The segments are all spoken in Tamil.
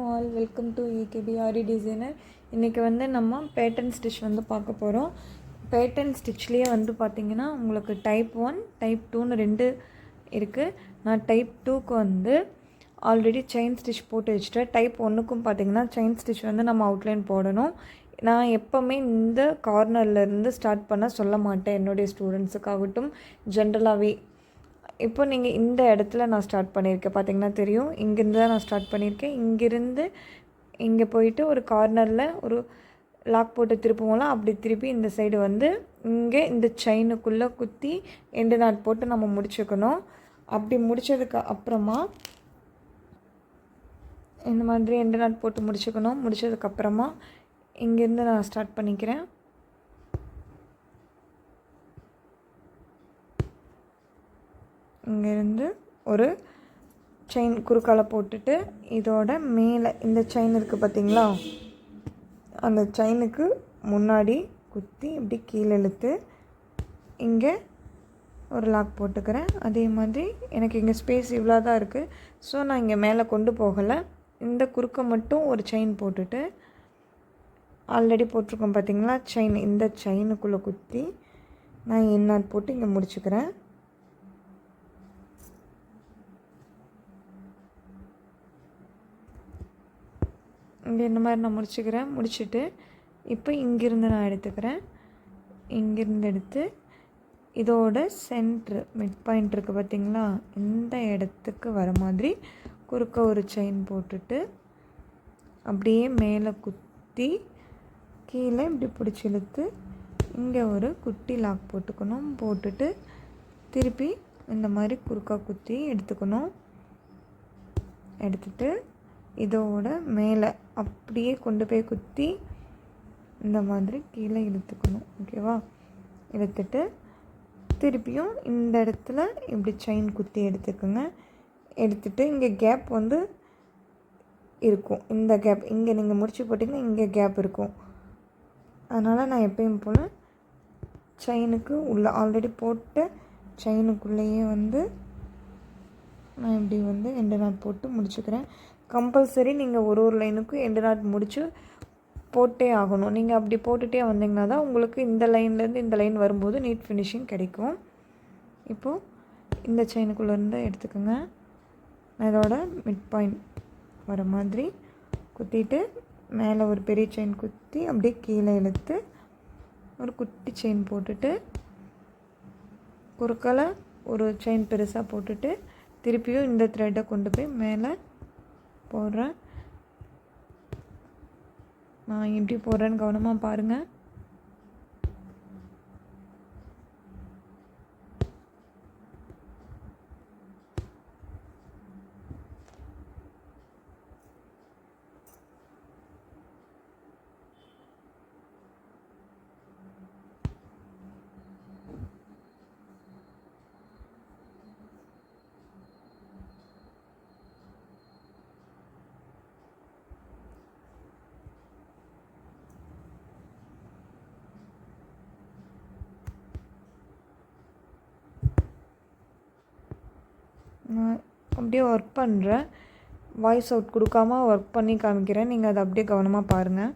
All welcome to EKBRE designer. இன்றைக்கி நம்ம பேட்டர்ன் ஸ்டிச் பார்க்க போகிறோம். பேட்டர்ன் ஸ்டிச்லேயே பார்த்திங்கன்னா உங்களுக்கு டைப் 1 டைப் 2ன்னு 2 இருக்குது. நான் டைப் 2க்கு ஆல்ரெடி செயின் ஸ்டிச் போட்டு வச்சுட்டேன். டைப் 1க்கும் பார்த்திங்கன்னா செயின் ஸ்டிச் நம்ம அவுட்லைன் போடணும். நான் எப்போவுமே இந்த கார்னர்லேருந்து ஸ்டார்ட் பண்ண சொல்ல மாட்டேன் என்னுடைய ஸ்டூடெண்ட்ஸுக்காகட்டும் ஜென்ரலாகவே. இப்போ நீங்கள் இந்த இடத்துல நான் ஸ்டார்ட் பண்ணியிருக்கேன், பார்த்திங்கன்னா தெரியும். இங்கேருந்து தான் நான் ஸ்டார்ட் பண்ணியிருக்கேன். இங்கேருந்து இங்கே போயிட்டு ஒரு கார்னரில் ஒரு லாக் போட்டு திருப்புவோம்ல, அப்படி திருப்பி இந்த சைடு இங்கே இந்த செயினுக்குள்ளே குத்தி எண்டு நாட் போட்டு நம்ம முடிச்சுக்கணும். அப்படி முடித்ததுக்கு அப்புறமா இந்த மாதிரி எண்டு நாட் போட்டு முடிச்சுக்கணும். முடித்ததுக்கப்புறமா இங்கேருந்து நான் ஸ்டார்ட் பண்ணிக்கிறேன். இங்கேருந்து ஒரு செயின் குறுக்கால போட்டுட்டு இதோட மேலே இந்த செயின் இருக்குது பார்த்திங்களா, அந்த செயினுக்கு முன்னாடி குத்தி இப்படி கீழே இழுத்து இங்கே ஒரு லாக் போட்டுக்கிறேன். அதே மாதிரி எனக்கு இங்கே ஸ்பேஸ் இவ்வளோ தான் இருக்குது. ஸோ நான் இங்கே மேலே கொண்டு போகலை. இந்த குறுக்க மட்டும் ஒரு செயின் போட்டுட்டு ஆல்ரெடி போட்டிருக்கோம் பார்த்திங்களா செயின், இந்த செயினுக்குள்ளே குத்தி நான் எண்ணாட் போட்டு இங்கே முடிச்சுக்கிறேன். இங்கே இந்த மாதிரி நான் முடிச்சுக்கிறேன். முடிச்சுட்டு இப்போ இங்கேருந்து நான் எடுத்துக்கிறேன். இங்கேருந்து எடுத்து இதோட சென்ட்ரு மிட் பாயிண்ட் இருக்குது பார்த்திங்களா, இந்த இடத்துக்கு வர மாதிரி குறுக்க ஒரு செயின் போட்டுட்டு அப்படியே மேலே குத்தி கீழே இப்படி பிடிச்சி இழுத்து இங்கே ஒரு குட்டி லாக் போட்டுக்கணும். போட்டுட்டு திருப்பி இந்த மாதிரி குறுக்கா குத்தி எடுத்துக்கணும். எடுத்துட்டு இதோட மேலே அப்படியே கொண்டு போய் குத்தி இந்த மாதிரி கீழே இழுத்துக்கணும். ஓகேவா? இழுத்துட்டு திருப்பியும் இந்த இடத்துல இப்படி செயின் குத்தி எடுத்துக்கோங்க. எடுத்துகிட்டு இங்கே கேப் இருக்கும். இந்த கேப் இங்கே நீங்கள் முடிச்சு போட்டிங்கன்னா இங்கே கேப் இருக்கும். அதனால் நான் எப்பயும் போல் செயினுக்கு உள்ள ஆல்ரெடி போட்ட செயினுக்குள்ளேயே நான் இப்படி எண்டு நாட் போட்டு முடிச்சுக்கிறேன். கம்பல்சரி நீங்கள் ஒரு லைனுக்கும் எண்டு நாட் முடித்து போட்டே ஆகணும். நீங்கள் அப்படி போட்டுகிட்டே வந்தீங்கன்னா தான் உங்களுக்கு இந்த லைன்லேருந்து இந்த லைன் வரும்போது நீட் ஃபினிஷிங் கிடைக்கும். இப்போது இந்த செயினுக்குள்ளேருந்து எடுத்துக்கோங்க. நான் இதோட மிட் பாயிண்ட் வர மாதிரி குத்திட்டு மேலே ஒரு பெரிய செயின் குத்தி அப்படியே கீழே இழுத்து ஒரு குட்டி செயின் போட்டுட்டு குறுக்கால ஒரு செயின் பெருசாக போட்டுட்டு திருப்பியும் இந்த த்ரெட்டை கொண்டு போய் மேலே போடுறேன். நான் எப்படி போடுறேன்னு கவனமாக பாருங்கள். நான் அப்படியே ஒர்க் பண்ணுறேன். வாய்ஸ் அவுட் கொடுக்காம ஒர்க் பண்ணி காமிக்கிறேன். நீங்கள் அதை அப்படியே கவனமாக பாருங்கள்.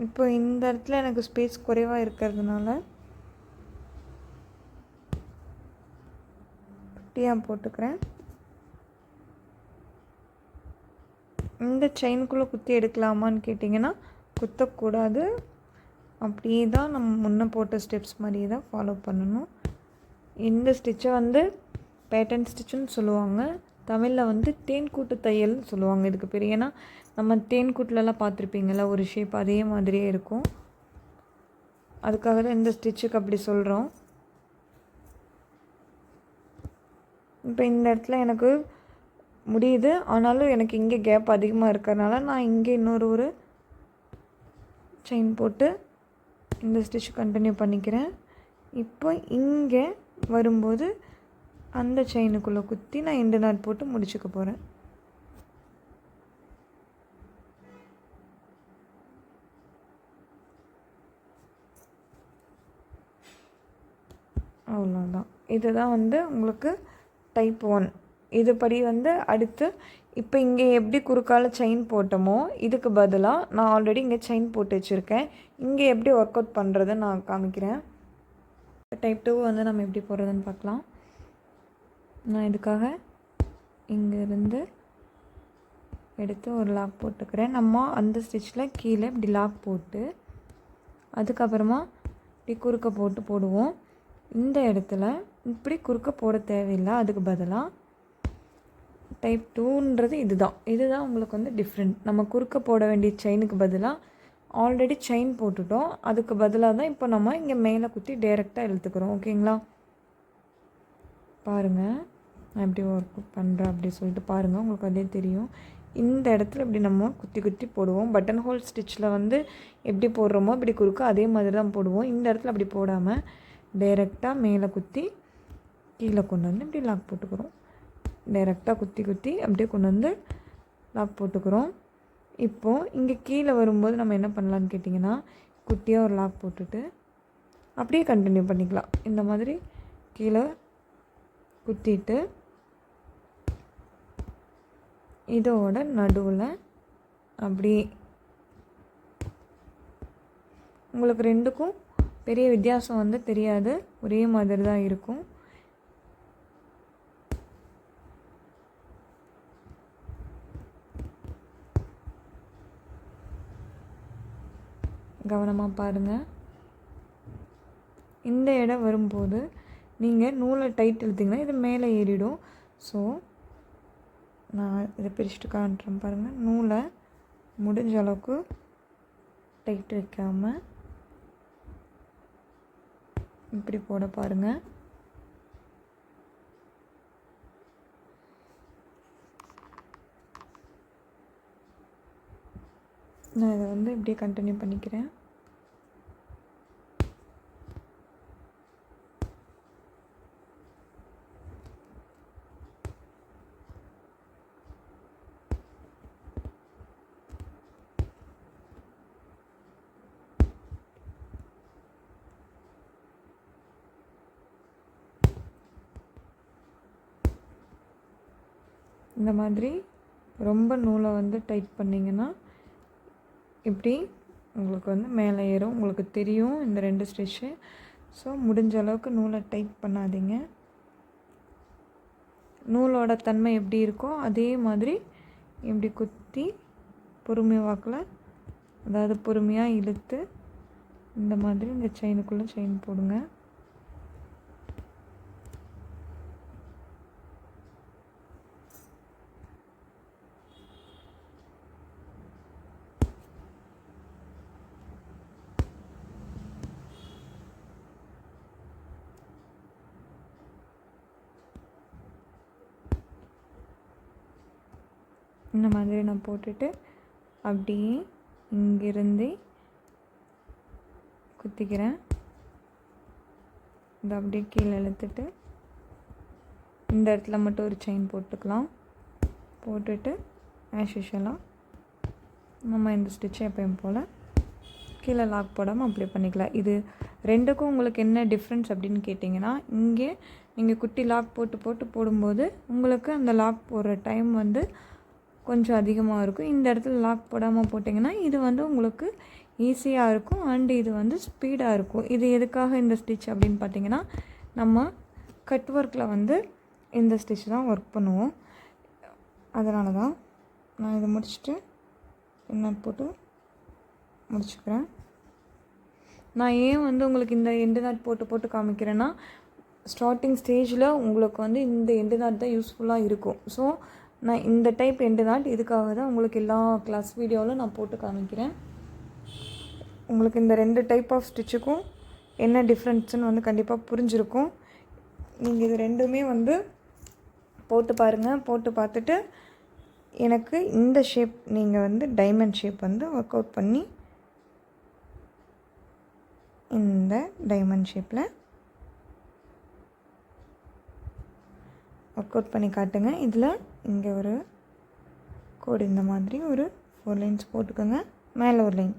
இப்போ இந்த இடத்துல எனக்கு ஸ்பேஸ் குறைவாக இருக்கிறதுனால குட்டியாக போட்டுக்கிறேன். இந்த செயினுக்குள்ளே குத்தி எடுக்கலாமான்னு கேட்டிங்கன்னா குத்தக்கூடாது. அப்படியே தான் நம்ம முன்ன போட்ட ஸ்டெப்ஸ் மாதிரியே தான் ஃபாலோ பண்ணணும். இந்த ஸ்டிச்சை வந்து பேட்டன் ஸ்டிச்சுன்னு சொல்லுவாங்க. தமிழில் வந்து தேன்கூட்டு தையல்னு சொல்லுவாங்க இதுக்கு பேர். ஏன்னா நம்ம தேன்கூட்டிலலாம் பார்த்துருப்பீங்களா ஒரு ஷேப் அதே மாதிரியே இருக்கும். அதுக்காக தான் இந்த ஸ்டிச்சுக்கு அப்படி சொல்கிறோம். இப்போ இந்த இடத்துல எனக்கு முடியுது, ஆனாலும் எனக்கு இங்கே கேப் அதிகமாக இருக்கிறதுனால நான் இங்கே இன்னொரு செயின் போட்டு இந்த ஸ்டிச் கண்டினியூ பண்ணிக்கிறேன். இப்போ இங்கே வரும்போது அந்த செயினுக்குள்ளே குத்தி நான் எண்டு நாட் போட்டு முடிச்சுக்க போகிறேன். அவ்வளோதான். இதுதான் வந்து உங்களுக்கு டைப் 1. இதுபடி வந்து அடுத்து இப்போ இங்கே எப்படி குறுக்கால செயின் போட்டோமோ இதுக்கு பதிலாக நான் ஆல்ரெடி இங்கே செயின் போட்டு வச்சுருக்கேன். இங்கே எப்படி ஒர்க் அவுட் பண்ணுறதை நான் காமிக்கிறேன். டைப் 2 வந்து நம்ம எப்படி போடுறதுன்னு பார்க்கலாம். நான் இதுக்காக இங்கேருந்து எடுத்து ஒரு லாக் போட்டுக்கிறேன். நம்ம அந்த ஸ்டிச்சில் கீழே இப்படி லாக் போட்டு அதுக்கப்புறமா இப்படி குறுக்க போட்டு போடுவோம். இந்த இடத்துல இப்படி குறுக்க போட தேவையில்லை. அதுக்கு பதிலாக டைப் 2ன்றது இதுதான் உங்களுக்கு வந்து டிஃப்ரெண்ட். நம்ம குறுக்க போட வேண்டிய செயினுக்கு பதிலாக ஆல்ரெடி செயின் போட்டுட்டோம். அதுக்கு பதிலாக தான் இப்போ நம்ம இங்கே மேலே குத்தி டைரெக்டாக இழுத்துக்கிறோம். ஓகேங்களா? பாருங்கள் நான் எப்படி ஒர்க் பண்ணுறேன் அப்படி சொல்லிட்டு பாருங்கள், உங்களுக்கு அதே தெரியும். இந்த இடத்துல இப்படி நம்ம குத்தி குத்தி போடுவோம். பட்டன் ஹோல் ஸ்டிச்சில் வந்து எப்படி போடுறோமோ இப்படி குறுக்க அதே மாதிரி தான் போடுவோம். இந்த இடத்துல அப்படி போடாமல் டைரெக்டாக மேலே குத்தி கீழே கொண்டு வந்து இப்படி லாக் போட்டுக்கிறோம். டைரெக்டாக குத்தி குத்தி அப்படியே கொண்டு வந்து லாக் போட்டுக்கிறோம். இப்போது இங்கே கீழே வரும்போது நம்ம என்ன பண்ணலான்னு கேட்டிங்கன்னா குட்டியாக ஒரு லாக் போட்டுட்டு அப்படியே கண்டினியூ பண்ணிக்கலாம். இந்த மாதிரி கீழே குத்திட்டு இதோட நடுவில் அப்படி உங்களுக்கு ரெண்டுக்கும் பெரிய வித்தியாசம் வந்து தெரியாது, ஒரே மாதிரி தான் இருக்கும். கவனமாக பாருங்கள். இந்த இடம் வரும்போது நீங்கள் நூலை டைட் இழுத்திங்கன்னா இது மேலே ஏறிடும். ஸோ நான் இதை பிரிச்சுட்டு காட்டுறேன் பாருங்கள். நூலை முடிஞ்ச அளவுக்கு டைட் வைக்காமல் இப்படி போட பாருங்கள். நான் இதை வந்து இப்படியே கண்டினியூ பண்ணிக்கிறேன். இந்த மாதிரி ரொம்ப நூலை வந்து டைட் பண்ணிங்கன்னா இப்படி உங்களுக்கு வந்து மேலே ஏறும். உங்களுக்கு தெரியும் இந்த 2 ஸ்டிச்சு. ஸோ முடிஞ்ச அளவுக்கு நூலை டைட் பண்ணாதீங்க. நூலோட தன்மை எப்படி இருக்கோ அதே மாதிரி இப்படி குத்தி பொறுமை வாக்கில், அதாவது பொறுமையாக இழுத்து இந்த மாதிரி இந்த செயினுக்குள்ளே செயின் போடுங்க. இந்த மாதிரி நான் போட்டுட்டு அப்படியே இங்கிருந்து குத்திக்கிறேன். இதை அப்படியே கீழே இழுத்துட்டு இந்த இடத்துல மட்டும் ஒரு செயின் போட்டுக்கலாம். போட்டுட்டு ஆஸ் யூஷுவலாக நம்ம இந்த ஸ்டிச்சை எப்பயும் போல் கீழே லாக் போடாமல் அப்ளை பண்ணிக்கலாம். இது ரெண்டுக்கும் உங்களுக்கு என்ன டிஃப்ரென்ஸ் அப்படின்னு கேட்டிங்கன்னா, இங்கே நீங்கள் குட்டி லாக் போட்டு போடும்போது உங்களுக்கு அந்த லாக் போடுற டைம் வந்து கொஞ்சம் அதிகமாக இருக்கும். இந்த இடத்துல லாக் போடாமல் போட்டிங்கன்னா இது வந்து உங்களுக்கு ஈஸியாக இருக்கும் அண்ட் இது வந்து ஸ்பீடாக இருக்கும். இது எதுக்காக இந்த ஸ்டிச் அப்படின்னு பார்த்திங்கன்னா, நம்ம கட் ஒர்க்கில் வந்து இந்த ஸ்டிச் தான் ஒர்க் பண்ணுவோம். அதனால தான் நான் இதை முடிச்சுட்டு நட் போட்டு முடிச்சுக்கிறேன். நான் ஏன் வந்து உங்களுக்கு இந்த எண்டு நாட் போட்டு காமிக்கிறேன்னா, ஸ்டார்டிங் ஸ்டேஜில் உங்களுக்கு வந்து இந்த எண்டு நாட் தான் யூஸ்ஃபுல்லாக இருக்கும். ஸோ நான் இந்த டைப் எண்டு நாட் இதுக்காக தான் உங்களுக்கு எல்லா கிளாஸ் வீடியோவிலும் நான் போட்டு காமிக்கிறேன். உங்களுக்கு இந்த 2 டைப் ஆஃப் ஸ்டிச்சுக்கும் என்ன டிஃப்ரென்ஸ்னு வந்து கண்டிப்பாக புரிஞ்சிருக்கும். நீங்கள் இது ரெண்டுமே வந்து போட்டு பாருங்கள். போட்டு பார்த்துட்டு எனக்கு இந்த ஷேப் நீங்கள் வந்து டைமண்ட் ஷேப் வந்து ஒர்க் அவுட் பண்ணி இந்த டைமண்ட் ஷேப்பில் ஒர்க் அவுட் பண்ணி காட்டுங்க. இதில் இங்கே ஒரு கோடு இந்த மாதிரி ஒரு 4 லைன்ஸ் போட்டுக்கோங்க. மேலே ஒரு லைன்.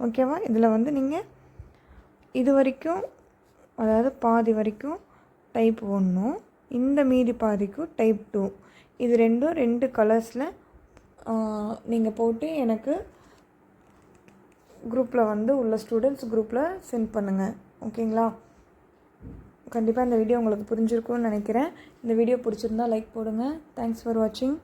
ஓகேவா? இதில் வந்து நீங்கள் இது வரைக்கும், அதாவது பாதி வரைக்கும் டைப் 1, இந்த மீதி பாதிக்கும் டைப் 2, இது ரெண்டும் 2 கலர்ஸில் நீங்கள் போட்டு எனக்கு குரூப்பில் வந்து உள்ள ஸ்டூடெண்ட்ஸ் குரூப்பில் சென்ட் பண்ணுங்கள். ஓகேங்களா? கண்டிப்பாக இந்த வீடியோ உங்களுக்கு புரிஞ்சிருக்கும்னு நினைக்கிறேன். இந்த வீடியோ பிடிச்சிருந்தா லைக் போடுங்க. தேங்க்ஸ் ஃபார் வாட்சிங்.